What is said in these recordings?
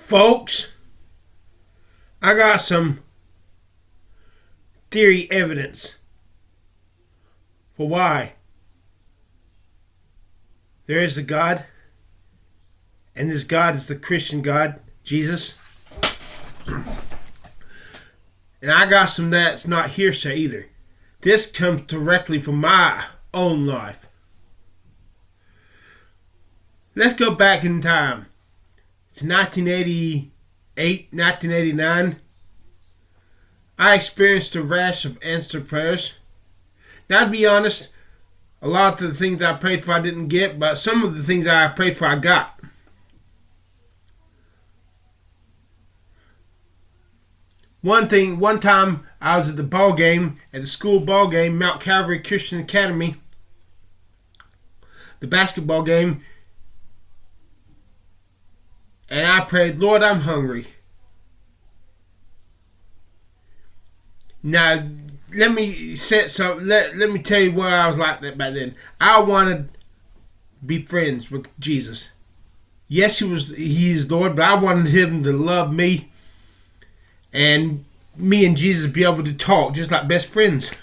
Folks, I got some theory evidence for why there is a God, and this God is the Christian God, Jesus. And I got some that's not hearsay either. This comes directly from my own life. Let's go back in time. It's 1988, 1989. I experienced a rash of answered prayers. Now, to be honest, a lot of the things I prayed for I didn't get, but some of the things I prayed for I got. One time I was at the ball game, at the school ball game, Mount Calvary Christian Academy, the basketball game, and I prayed, Lord, I'm hungry. Now, let me tell you what I was like that back then. I wanted to be friends with Jesus. Yes, he is Lord, but I wanted him to love me, and me and Jesus be able to talk just like best friends.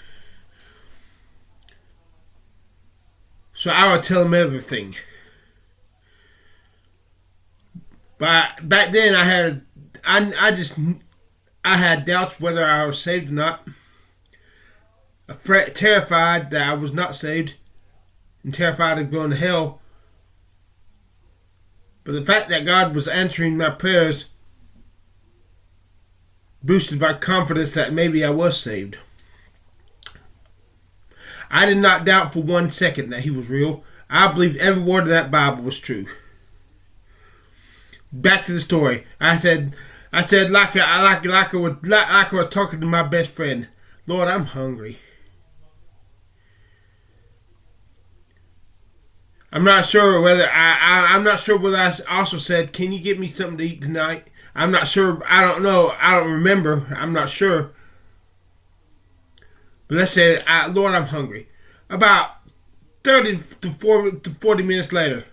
So I would tell him everything. But back then I had doubts whether I was saved or not. Terrified that I was not saved, and terrified of going to hell. But the fact that God was answering my prayers boosted my confidence that maybe I was saved. I did not doubt for 1 second that he was real. I believed every word of that Bible was true. Back to the story. I said like I was talking to my best friend. Lord, I'm hungry. I'm not sure whether I also said, can you get me something to eat tonight? I'm not sure. I don't know. I don't remember. I'm not sure. But let's say, Lord, I'm hungry. About 30 to 40 minutes later,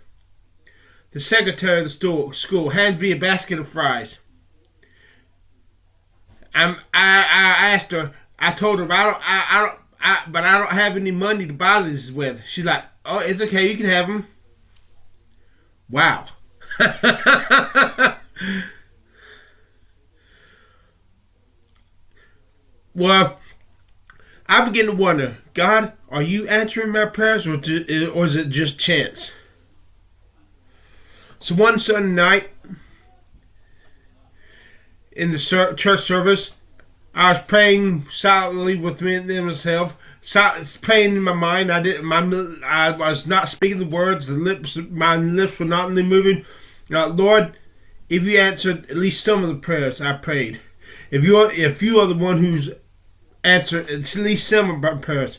the secretary of the school hands me a basket of fries. I asked her. I told her but I don't have any money to buy this with. She's like, oh, it's okay. You can have them. Wow. Well, I begin to wonder, God, are you answering my prayers or is it just chance? So one Sunday night in the church service, I was praying silently within myself, praying in my mind. I was not speaking the words. My lips were not moving. Lord, if you answered at least some of the prayers I prayed, if you are the one who's answered at least some of my prayers,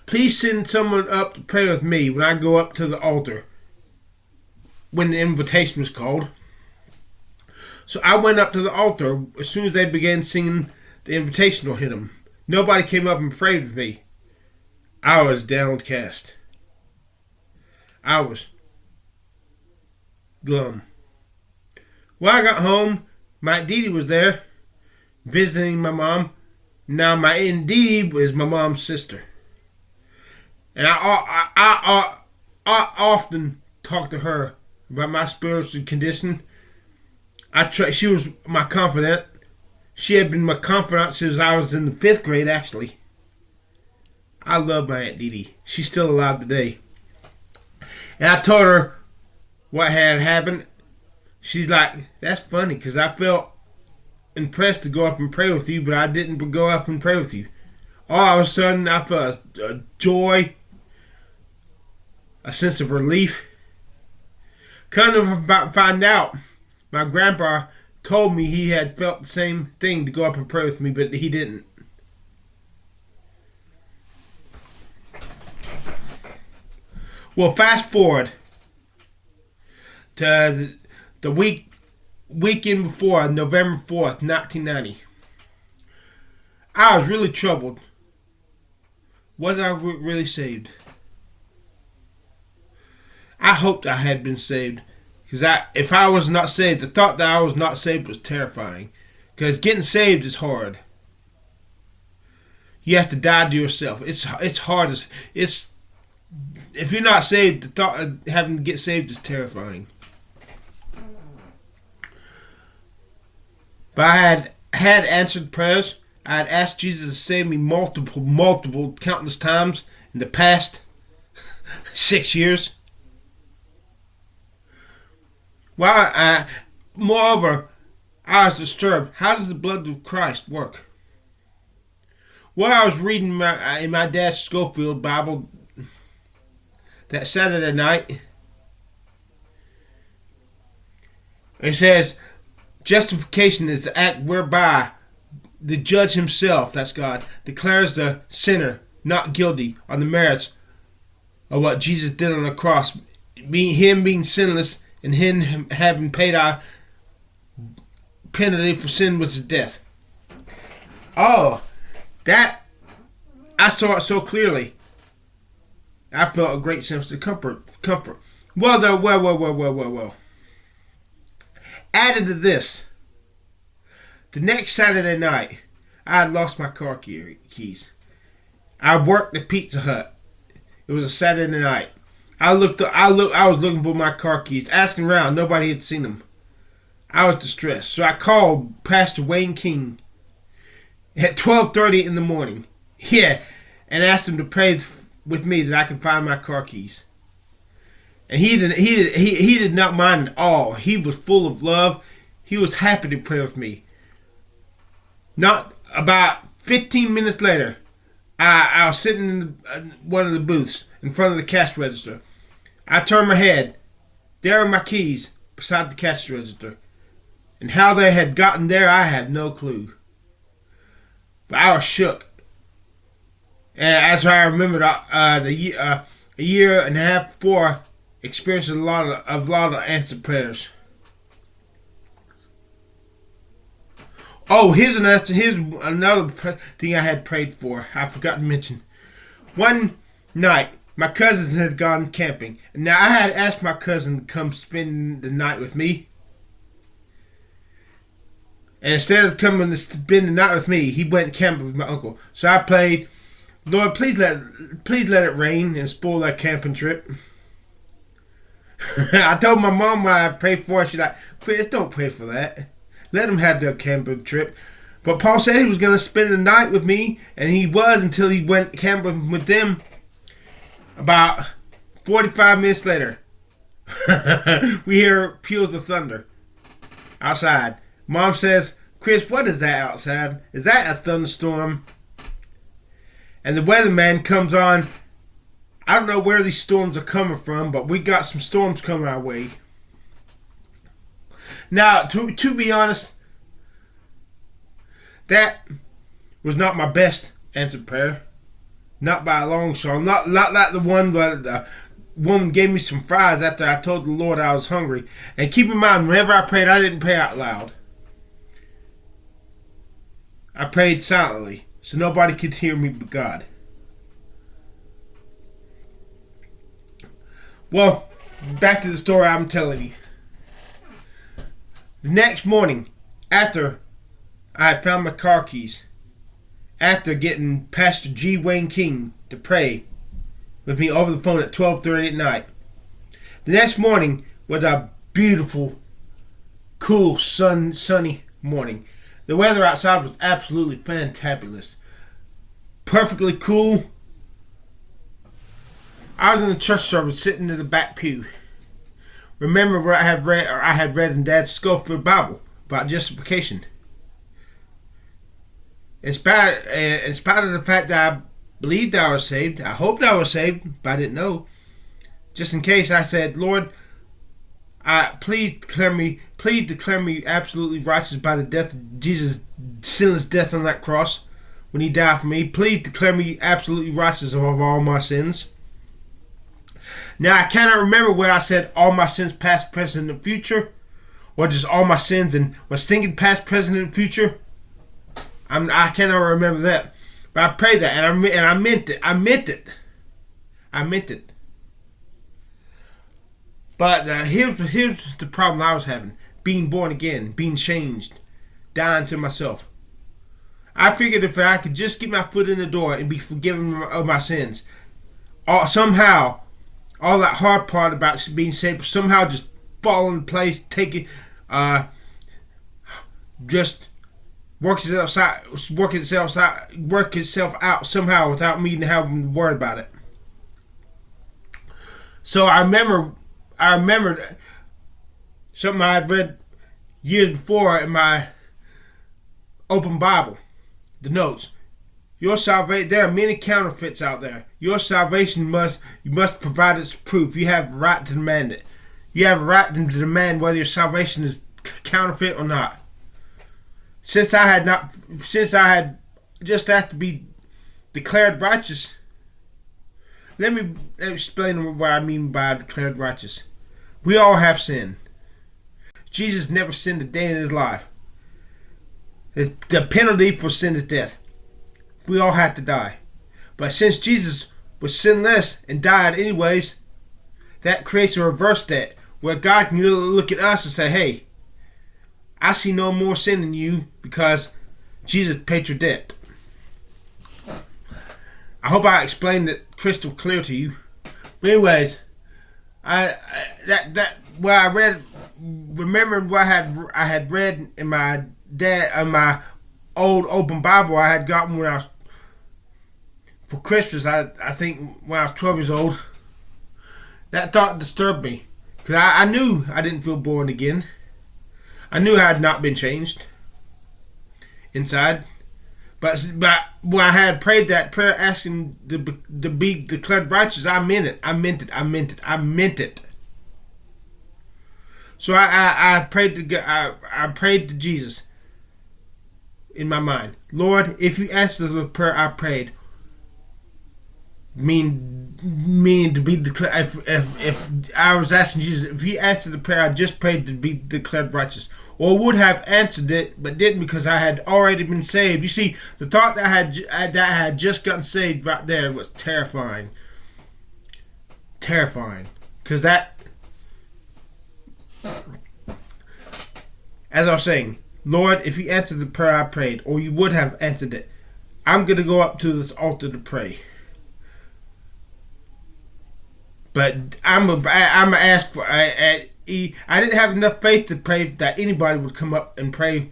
please send someone up to pray with me when I go up to the altar when the invitation was called. So I went up to the altar as soon as they began singing the invitational hymn. Nobody came up and prayed with me. I was downcast. I was glum. When I got home, my Aunt Dee was there visiting my mom. Now my Aunt Dee is my mom's sister. And I often talk to her about my spiritual condition. She was my confidant. She had been my confidant since I was in the 5th grade, actually. I love my Aunt Dee. She's still alive today. And I told her what had happened. She's like, that's funny, because I felt impressed to go up and pray with you, but I didn't go up and pray with you. All of a sudden, I felt a joy, a sense of relief. Kind of about find out, my grandpa told me he had felt the same thing to go up and pray with me, but he didn't. Well, fast forward to the weekend before, November 4th, 1990. I was really troubled. Was I really saved? I hoped I had been saved. Because if I was not saved, the thought that I was not saved was terrifying. Because getting saved is hard. You have to die to yourself. It's hard. It's if you're not saved, the thought of having to get saved is terrifying. But I had answered prayers. I had asked Jesus to save me multiple, countless times in the past 6 years. Moreover, I was disturbed. How does the blood of Christ work? What I was reading in my dad's Schofield Bible that Saturday night, it says, justification is the act whereby the judge himself, that's God, declares the sinner not guilty on the merits of what Jesus did on the cross, him being sinless and him having paid our penalty for sin, which is death. Oh, that I saw it so clearly. I felt a great sense of comfort. Well. Added to this, the next Saturday night, I had lost my car keys. I worked at Pizza Hut. It was a Saturday night. I was looking for my car keys, asking around. Nobody had seen them. I was distressed, so I called Pastor Wayne King at 12:30 in the morning. Yeah, and asked him to pray with me that I could find my car keys. And he did not mind at all. He was full of love. He was happy to pray with me. Not about 15 minutes later, I was sitting in one of the booths in front of the cash register. I turned my head. There are my keys beside the cash register. And how they had gotten there, I had no clue. But I was shook. And as I remembered, a year and a half before, experienced a lot of answered prayers. Oh, here's another thing I had prayed for. I forgot to mention. One night, my cousins had gone camping. Now, I had asked my cousin to come spend the night with me. And instead of coming to spend the night with me, he went camping with my uncle. So I prayed, Lord, please let it rain and spoil that camping trip. I told my mom what I prayed for. She's like, Chris, don't pray for that. Let them have their camping trip. But Paul said he was going to spend the night with me, and he was until he went camping with them. About 45 minutes later, we hear peals of thunder outside. Mom says, Chris, what is that outside? Is that a thunderstorm? And the weatherman comes on. I don't know where these storms are coming from, but we got some storms coming our way. Now, to be honest, that was not my best answered prayer. Not by a long shot. Not like the one where the woman gave me some fries after I told the Lord I was hungry. And keep in mind, whenever I prayed, I didn't pray out loud. I prayed silently, so nobody could hear me but God. Well, back to the story I'm telling you. The next morning, after I had found my car keys, after getting Pastor G. Wayne King to pray with me over the phone at 12:30 at night, the next morning was a beautiful, cool, sunny morning. The weather outside was absolutely fantabulous. Perfectly cool. I was in the church service sitting in the back pew. Remember what I had read in Dad's Schofield Bible about justification. In spite of the fact that I believed I was saved, I hoped I was saved, but I didn't know. Just in case, I said, Lord, please declare me absolutely righteous by the death of Jesus' sinless death on that cross when he died for me. Please declare me absolutely righteous of all my sins. Now, I cannot remember where I said all my sins past, present, and future, or just all my sins and was thinking past, present, and future. I cannot remember that, but I prayed that and I meant it. I meant it. But here's the problem I was having. Being born again, being changed, dying to myself. I figured if I could just get my foot in the door and be forgiven of my sins, somehow, all that hard part about being saved somehow just fall into place, just work itself out somehow without me having to worry about it. So I remember something I had read years before in my open Bible, the notes. Your salvation. There are many counterfeits out there. Your salvation you must provide its proof. You have a right to demand it. You have a right to demand whether your salvation is counterfeit or not. Since I had just asked to be declared righteous, let me explain what I mean by declared righteous. We all have sinned. Jesus never sinned a day in his life. The penalty for sin is death. We all had to die. But since Jesus was sinless and died anyways, that creates a reverse debt where God can look at us and say, hey, I see no more sin in you because Jesus paid your debt. I hope I explained it crystal clear to you. But anyways, remembering what I had read in my old open Bible I had gotten when I was for Christmas. I think when I was 12 years old. That thought disturbed me because I knew I didn't feel born again. I knew I had not been changed inside. But when I had prayed that prayer asking to be declared righteous, I meant it. So I prayed to Jesus in my mind. Lord, if you answer the prayer I prayed, meaning to be declared, if I was asking Jesus, if you answered the prayer I just prayed to be declared righteous, or would have answered it but didn't because I had already been saved. You see, the thought that I had just gotten saved right there was terrifying. Because that, as I was saying, Lord, if you answered the prayer I prayed, or you would have answered it, I'm going to go up to this altar to pray. But I'm gonna ask for. I didn't have enough faith to pray that anybody would come up and pray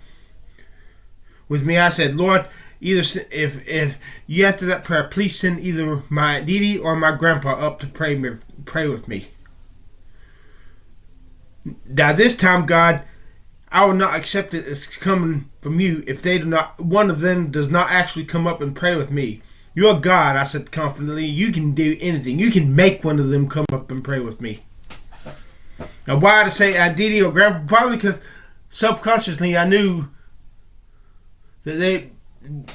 with me. I said, Lord, either if you answer that prayer, please send either my Didi or my grandpa up to pray with me. Now this time, God, I will not accept it as coming from you if one of them does not actually come up and pray with me. You're God, I said confidently. You can do anything. You can make one of them come up and pray with me. Now, why to say Didi or Grandpa? Probably because subconsciously I knew that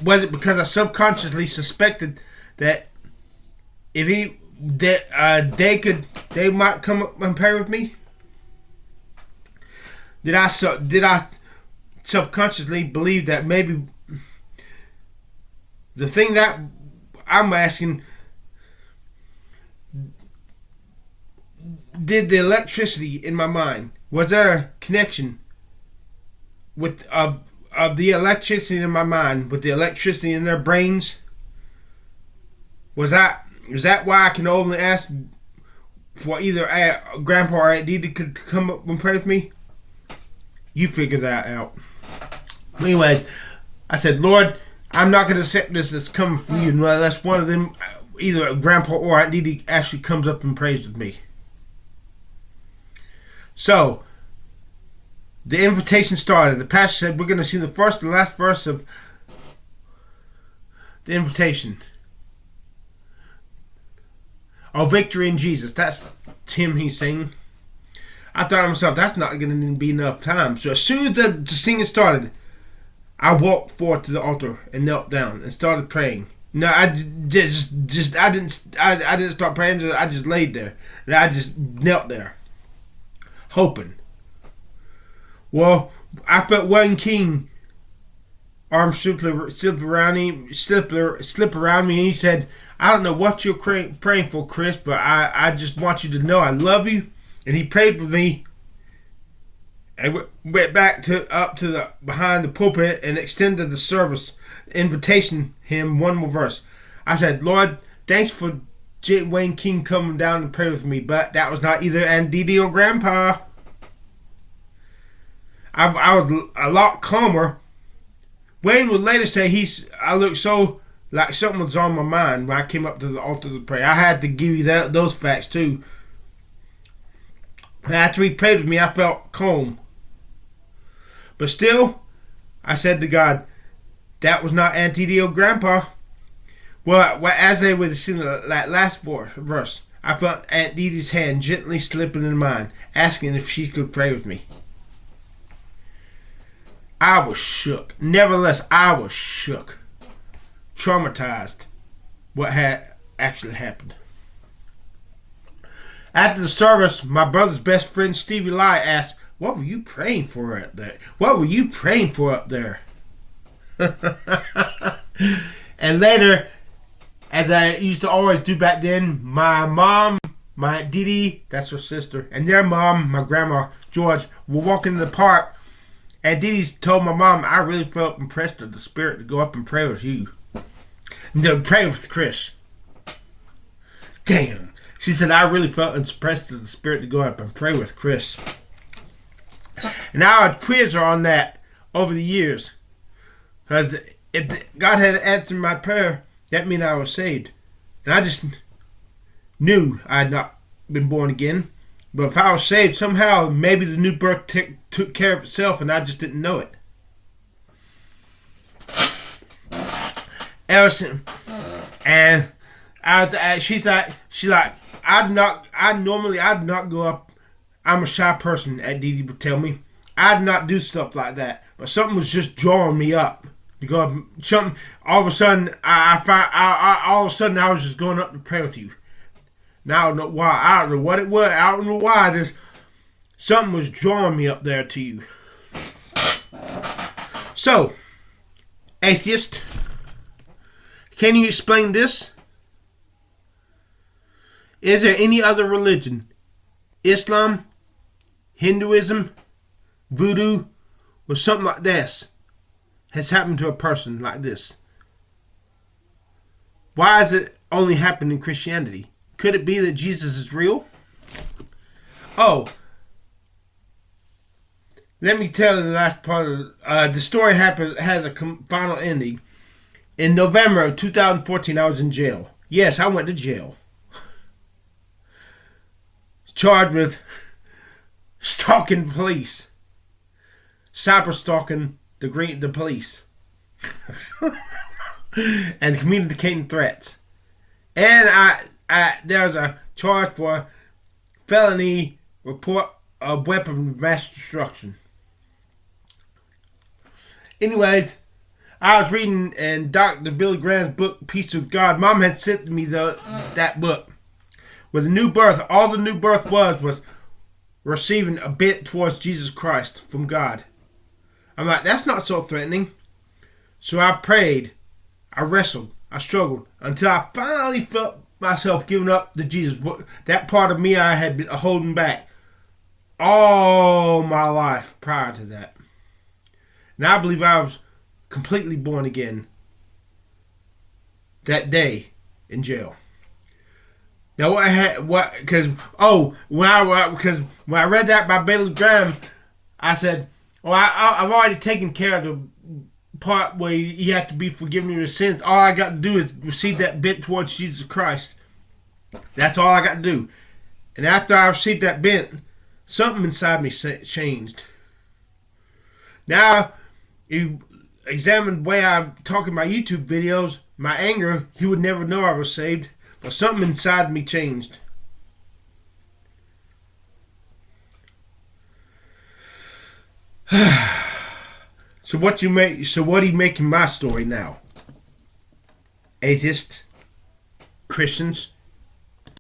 was it because I subconsciously suspected that if they might come up and pray with me. Did I subconsciously believe that maybe the thing that I'm asking, did the electricity in my mind, was there a connection with of the electricity in my mind with the electricity in their brains? Was that why I can only ask for either Grandpa or Aunt Didi could come up and pray with me? You figure that out. Anyways, I said, Lord, I'm not going to accept this that's coming from you unless one of them, either Grandpa or Aunt Didi, actually comes up and prays with me. So, the invitation started. The pastor said, we're going to see the first and last verse of the invitation. Our victory in Jesus. That's him he's singing. I thought to myself, that's not going to be enough time. So as soon as the singing started, I walked forward to the altar and knelt down and started praying. No, I didn't start praying. I just laid there and I just knelt there, hoping. Well, I felt one king arm slip around me, and he said, "I don't know what you're praying for, Chris, but I just want you to know I love you, and he prayed with me. And went back up to the behind the pulpit and extended the service invitation him one more verse. I said, Lord, thanks for Wayne King coming down and pray with me, but that was not either Andy or Grandpa. I was a lot calmer. Wayne would later say I looked so like something was on my mind when I came up to the altar to pray. I had to give you those facts too. And after he prayed with me, I felt calm. But still, I said to God, that was not Auntie or Grandpa. Well, as they were singing that last verse, I felt Aunt Didi's hand gently slipping in mine, asking if she could pray with me. I was shook. Nevertheless, I was shook. Traumatized. What had actually happened. After the service, my brother's best friend Stevie Lai asked, what were you praying for up there? What were you praying for up there? And later, as I used to always do back then, my mom, my Aunt Didi, that's her sister, and their mom, my grandma, George, were walking in the park. And Didi told my mom, I really felt impressed with the spirit to go up and pray with you. And to pray with Chris. Damn. She said, I really felt impressed with the spirit to go up and pray with Chris. And I would quiz her on that over the years. Because if God had answered my prayer, that meant I was saved. And I just knew I had not been born again. But if I was saved, somehow maybe the new birth took care of itself and I just didn't know it. And she's like, I'd not go up. I'm a shy person, Aunt Didi would tell me. I'd not do stuff like that. But something was just drawing me up. To go up, something, all of a sudden, all of a sudden I was just going up to pray with you. Now I don't know why. I don't know what it was. I don't know why. Something was drawing me up there to you. So, atheist, can you explain this? Is there any other religion, Islam, Hinduism, Voodoo, or something like this, has happened to a person like this? Why has it only happened in Christianity? Could it be that Jesus is real? Oh, let me tell you the last part of the story. Has a final ending. In November of 2014, I was in jail. Yes, I went to jail. Charged with stalking police. Cyber stalking the police. And communicating threats. And there's a charge for felony report of weapon of mass destruction. Anyways, I was reading in Dr. Billy Graham's book, Peace with God. Mom had sent me that book. With the new birth, all the new birth was receiving a bit towards Jesus Christ from God. I'm like, that's not so threatening. So I prayed, I wrestled, I struggled, until I finally felt myself giving up to Jesus. That part of me I had been holding back all my life prior to that. And I believe I was completely born again that day in jail. Now because when I read that by Billy Graham, I said, well, I've already taken care of the part where you have to be forgiven of your sins. All I got to do is receive that bent towards Jesus Christ. That's all I got to do. And after I received that bent, something inside me changed. Now, you examine the way I talk in my YouTube videos, my anger, you would never know I was saved. But something inside me changed. So what are you making my story now? Atheists, Christians,